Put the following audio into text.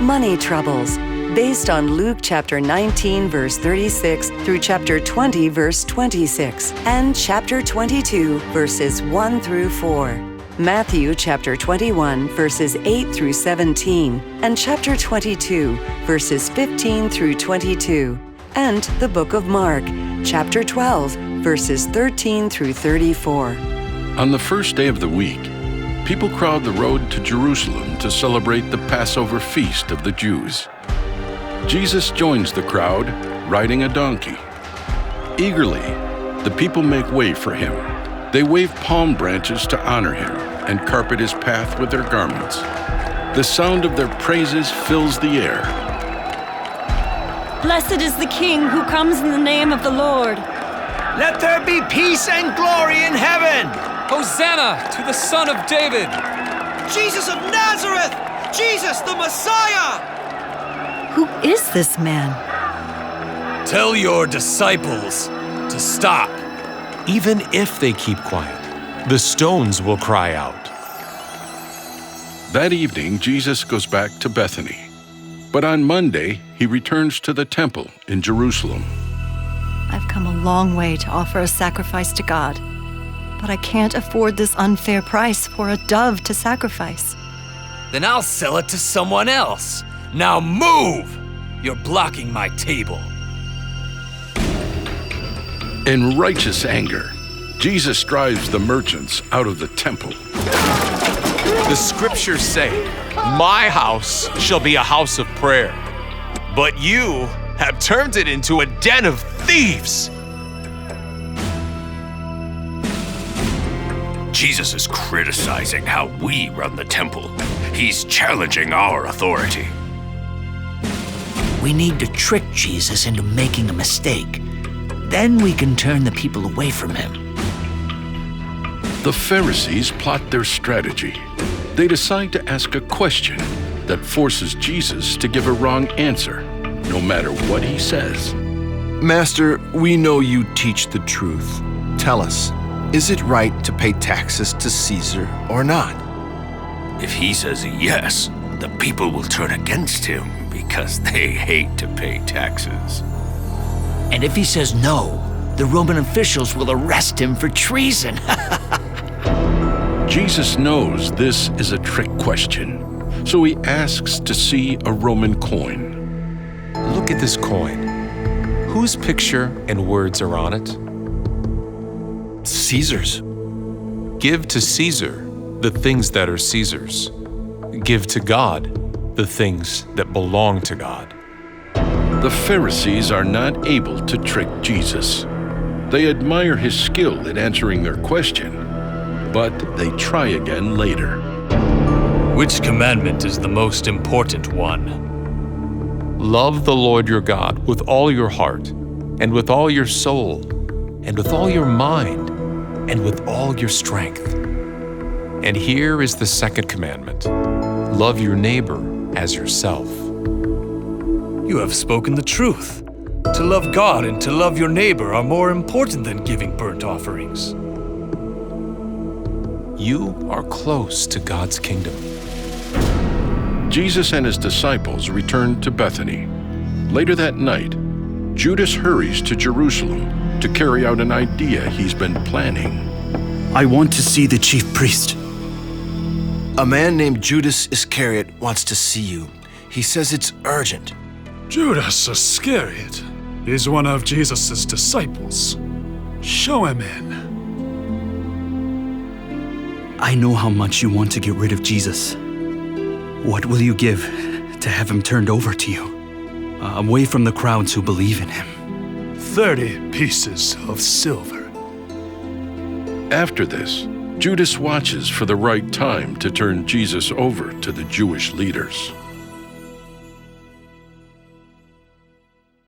Money Troubles, based on Luke chapter 19, verse 36 through chapter 20, verse 26, and chapter 22, verses 1 through 4. Matthew chapter 21, verses 8 through 17, and chapter 22, verses 15 through 22, and the book of Mark, chapter 12, verses 13 through 34. On the first day of the week, people crowd the road to Jerusalem to celebrate the Passover feast of the Jews. Jesus joins the crowd, riding a donkey. Eagerly, the people make way for him. They wave palm branches to honor him and carpet his path with their garments. The sound of their praises fills the air. Blessed is the King who comes in the name of the Lord. Let there be peace and glory in heaven! Hosanna to the Son of David! Jesus of Nazareth! Jesus the Messiah! Who is this man? Tell your disciples to stop. Even if they keep quiet, the stones will cry out. That evening, Jesus goes back to Bethany. But on Monday, he returns to the temple in Jerusalem. I've come a long way to offer a sacrifice to God, but I can't afford this unfair price for a dove to sacrifice. Then I'll sell it to someone else. Now move! You're blocking my table. In righteous anger, Jesus drives the merchants out of the temple. The scriptures say, "My house shall be a house of prayer," but you have turned it into a den of thieves. Jesus is criticizing how we run the temple. He's challenging our authority. We need to trick Jesus into making a mistake. Then we can turn the people away from him. The Pharisees plot their strategy. They decide to ask a question that forces Jesus to give a wrong answer, no matter what he says. Master, we know you teach the truth. Tell us, is it right to pay taxes to Caesar or not? If he says yes, the people will turn against him because they hate to pay taxes. And if he says no, the Roman officials will arrest him for treason. Jesus knows this is a trick question, so he asks to see a Roman coin. Look at this coin. Whose picture and words are on it? Caesar's. Give to Caesar the things that are Caesar's. Give to God the things that belong to God. The Pharisees are not able to trick Jesus. They admire his skill at answering their question, but they try again later. Which commandment is the most important one? Love the Lord your God with all your heart, and with all your soul, and with all your mind, and with all your strength. And here is the second commandment. Love your neighbor as yourself. You have spoken the truth. To love God and to love your neighbor are more important than giving burnt offerings. You are close to God's kingdom. Jesus and his disciples return to Bethany. Later that night, Judas hurries to Jerusalem to carry out an idea he's been planning. I want to see the chief priest. A man named Judas Iscariot wants to see you. He says it's urgent. Judas Iscariot is one of Jesus' disciples. Show him in. I know how much you want to get rid of Jesus. What will you give to have him turned over to you, away from the crowds who believe in him? 30 pieces of silver. After this, Judas watches for the right time to turn Jesus over to the Jewish leaders.